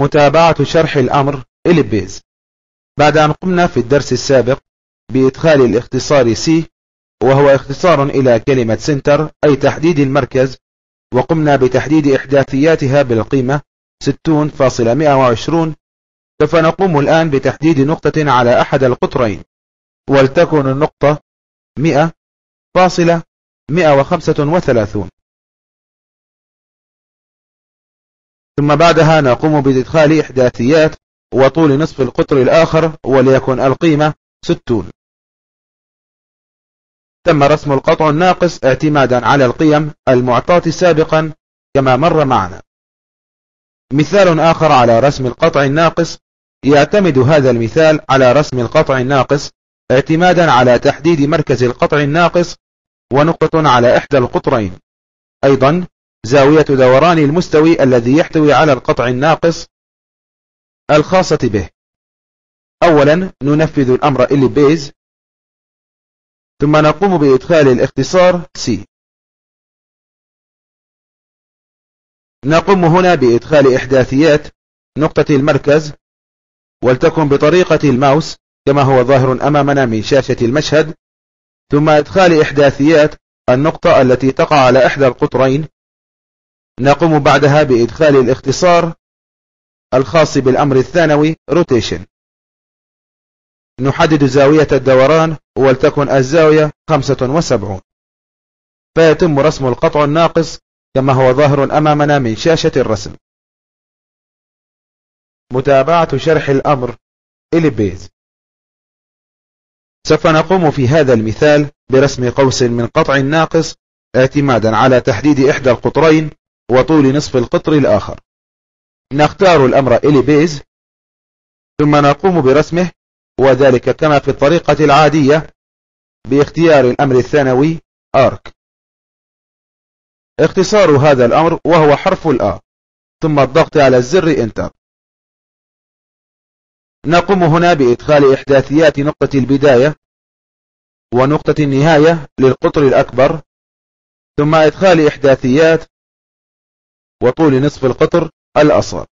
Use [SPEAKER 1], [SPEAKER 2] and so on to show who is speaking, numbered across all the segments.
[SPEAKER 1] متابعة شرح الأمر إلبيز. بعد أن قمنا في الدرس السابق بإدخال الاختصار C، وهو اختصار إلى كلمة سنتر أي تحديد المركز، وقمنا بتحديد إحداثياتها بالقيمة 60.120، سوف نقوم الآن بتحديد نقطة على أحد القطرين، ولتكن النقطة 100.135. ثم بعدها نقوم بإدخال إحداثيات وطول نصف القطر الآخر، وليكن القيمة 60. تم رسم القطع الناقص اعتمادا على القيم المعطاة سابقا كما مر معنا. مثال آخر على رسم القطع الناقص: يعتمد هذا المثال على رسم القطع الناقص اعتمادا على تحديد مركز القطع الناقص ونقطة على إحدى القطرين، أيضا زاوية دوران المستوي الذي يحتوي على القطع الناقص الخاصة به. أولا ننفذ الأمر إلبيز، ثم نقوم بإدخال الاختصار C. نقوم هنا بإدخال إحداثيات نقطة المركز، ولتكن بطريقة الماوس كما هو ظاهر أمامنا من شاشة المشهد، ثم إدخال إحداثيات النقطة التي تقع على إحدى القطرين. نقوم بعدها بإدخال الاختصار الخاص بالأمر الثانوي روتيشن. نحدد زاوية الدوران، ولتكن الزاوية 75، فيتم رسم القطع الناقص كما هو ظاهر أمامنا من شاشة الرسم. متابعة شرح الأمر إلبيز. سوف نقوم في هذا المثال برسم قوس من قطع ناقص اعتمادا على تحديد إحدى القطرين وطول نصف القطر الآخر. نختار الأمر إلبيز، ثم نقوم برسمه، وذلك كما في الطريقة العادية باختيار الأمر الثانوي ARC. اختصار هذا الأمر وهو حرف الA، ثم الضغط على الزر Enter. نقوم هنا بإدخال إحداثيات نقطة البداية ونقطة النهاية للقطر الأكبر، ثم إدخال إحداثيات وطول نصف القطر الأصغر.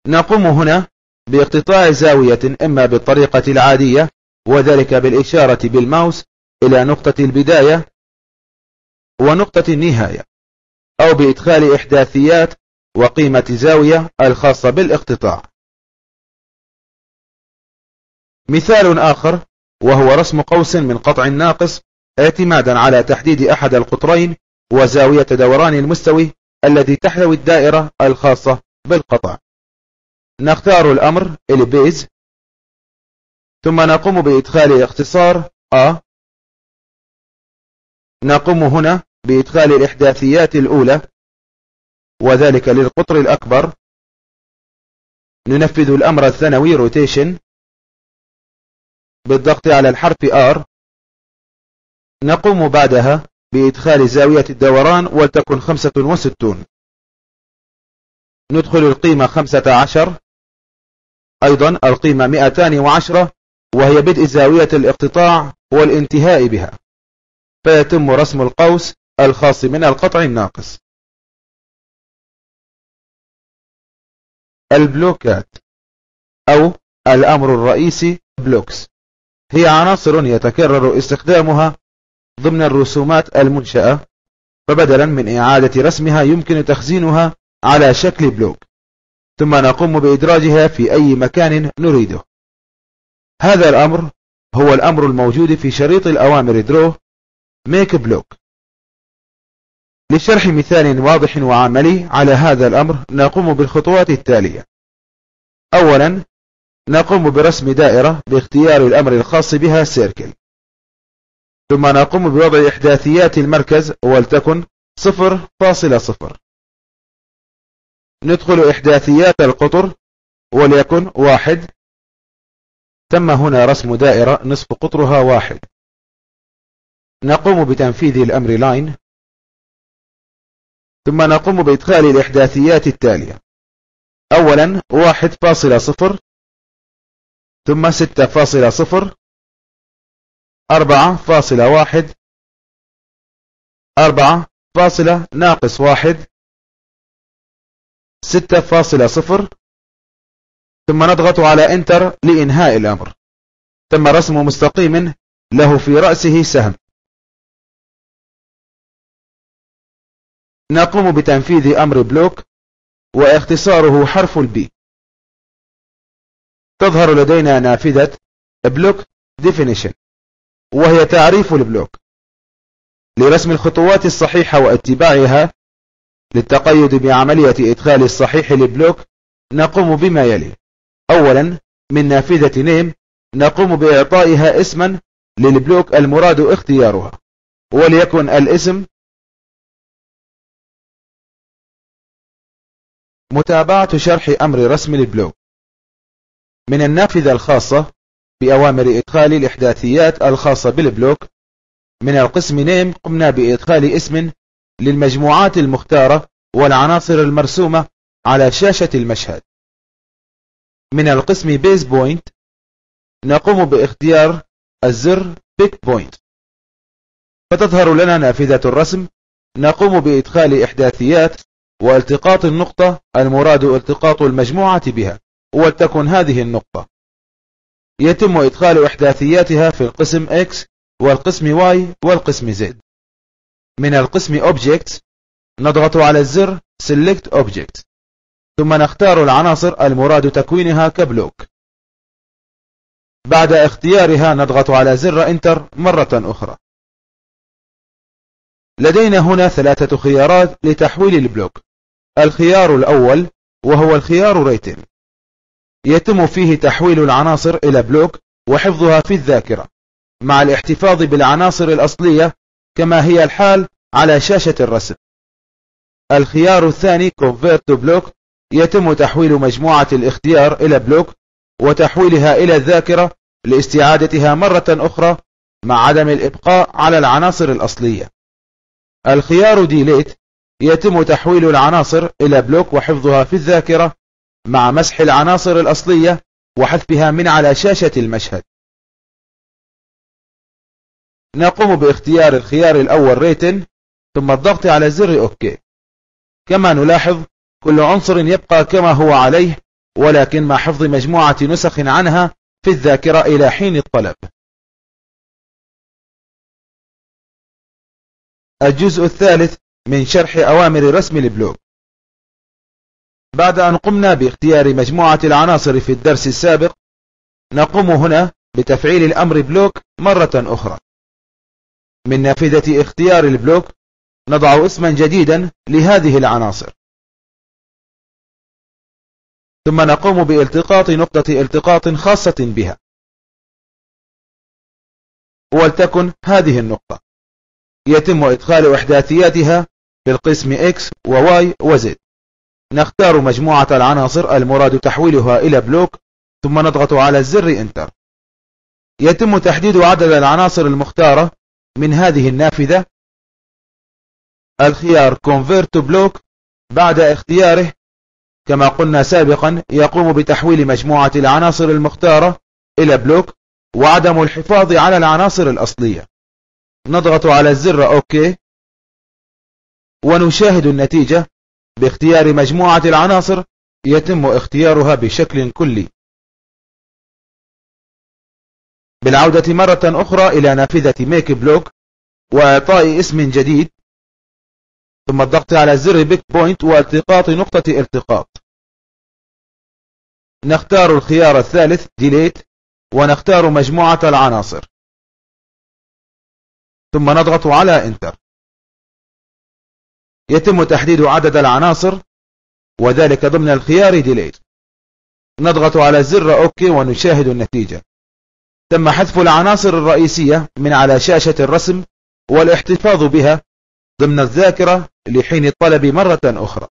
[SPEAKER 1] نقوم هنا باقتطاع زاوية إما بالطريقة العادية، وذلك بالإشارة بالماوس إلى نقطة البداية ونقطة النهاية، أو بإدخال إحداثيات وقيمة زاوية الخاصة بالاقتطاع. مثال آخر وهو رسم قوس من قطع ناقص اعتمادا على تحديد أحد القطرين وزاوية دوران المستوي الذي تحتوي الدائرة الخاصة بالقطع. نختار الأمر إلبيز، ثم نقوم بإدخال الاختصار A. نقوم هنا بإدخال الإحداثيات الأولى، وذلك للقطر الأكبر. ننفذ الأمر الثانوي روتيشن بالضغط على الحرف R. نقوم بعدها بإدخال زاوية الدوران، ولتكن 65. ندخل القيمة 15، أيضا القيمة 210، وهي بدء زاوية الاقتطاع والانتهاء بها، فيتم رسم القوس الخاص من القطع الناقص. البلوكات أو الأمر الرئيسي بلوكس هي عناصر يتكرر استخدامها ضمن الرسومات المنشأة، فبدلا من إعادة رسمها يمكن تخزينها على شكل بلوك، ثم نقوم بإدراجها في أي مكان نريده. هذا الأمر هو الأمر الموجود في شريط الأوامر درو ميك بلوك. لشرح مثال واضح وعملي على هذا الأمر نقوم بالخطوات التالية. أولا نقوم برسم دائرة باختيار الأمر الخاص بها سيركل، ثم نقوم بوضع إحداثيات المركز، ولتكن 0.0. ندخل إحداثيات القطر، وليكن 1. تم هنا رسم دائرة نصف قطرها 1. نقوم بتنفيذ الأمر لاين، ثم نقوم بإدخال الإحداثيات التالية. أولا 1.0، ثم 6.0، 4.1، 4.-1، 6.0 ثم نضغط على انتر لإنهاء الأمر. تم رسم مستقيم له في رأسه سهم. نقوم بتنفيذ أمر بلوك واختصاره حرف البي. تظهر لدينا نافذة بلوك ديفينيشن وهي تعريف البلوك. لرسم الخطوات الصحيحة واتباعها للتقيد بعملية إدخال الصحيح للبلوك نقوم بما يلي. أولا، من نافذة نيم نقوم بإعطائها اسما للبلوك المراد اختيارها، وليكن الاسم متابعة شرح أمر رسم البلوك. من النافذة الخاصة بأوامر إدخال الإحداثيات الخاصة بالبلوك من القسم نيم قمنا بإدخال اسم للمجموعات المختارة والعناصر المرسومة على شاشة المشهد. من القسم بيز بوينت نقوم باختيار الزر بيك بوينت فتظهر لنا نافذة الرسم. نقوم بإدخال إحداثيات والتقاط النقطة المراد التقاط المجموعة بها، ولتكن هذه النقطة. يتم إدخال إحداثياتها في القسم X والقسم Y والقسم Z. من القسم Objects نضغط على الزر Select Object ثم نختار العناصر المراد تكوينها كبلوك. بعد اختيارها نضغط على زر Enter مرة أخرى. لدينا هنا 3 خيارات لتحويل البلوك. الخيار الأول وهو الخيار ريتن، يتم فيه تحويل العناصر إلى بلوك وحفظها في الذاكرة مع الاحتفاظ بالعناصر الأصلية كما هي الحال على شاشة الرسم. الخيار الثاني Convert to Block، يتم تحويل مجموعة الاختيار إلى بلوك وتحويلها إلى الذاكرة لاستعادتها مرة أخرى مع عدم الإبقاء على العناصر الأصلية. الخيار Delete، يتم تحويل العناصر إلى بلوك وحفظها في الذاكرة مع مسح العناصر الأصلية وحذفها من على شاشة المشهد. نقوم باختيار الخيار الأول ريتن ثم الضغط على زر OK. كما نلاحظ كل عنصر يبقى كما هو عليه ولكن مع حفظ مجموعة نسخ عنها في الذاكرة إلى حين الطلب. الجزء الثالث من شرح أوامر رسم البلوك. بعد أن قمنا باختيار مجموعة العناصر في الدرس السابق نقوم هنا بتفعيل الأمر بلوك مرة أخرى. من نافذة اختيار البلوك نضع اسما جديدا لهذه العناصر ثم نقوم بالتقاط نقطة التقاط خاصة بها، ولتكن هذه النقطة. يتم إدخال إحداثياتها في القسم X و Y و Z. نختار مجموعة العناصر المراد تحويلها إلى بلوك ثم نضغط على الزر Enter. يتم تحديد عدد العناصر المختارة من هذه النافذة. الخيار Convert to Block بعد اختياره كما قلنا سابقا يقوم بتحويل مجموعة العناصر المختارة إلى بلوك وعدم الحفاظ على العناصر الأصلية. نضغط على الزر OK ونشاهد النتيجة. باختيار مجموعة العناصر يتم اختيارها بشكل كلي. بالعودة مرة أخرى إلى نافذة Make Block وإعطاء اسم جديد ثم الضغط على زر Pick Point والتقاط نقطة التقاط. نختار الخيار الثالث Delete ونختار مجموعة العناصر ثم نضغط على Enter. يتم تحديد عدد العناصر وذلك ضمن الخيار Delete. نضغط على الزر OK ونشاهد النتيجة. تم حذف العناصر الرئيسية من على شاشة الرسم والاحتفاظ بها ضمن الذاكرة لحين الطلب مرة أخرى.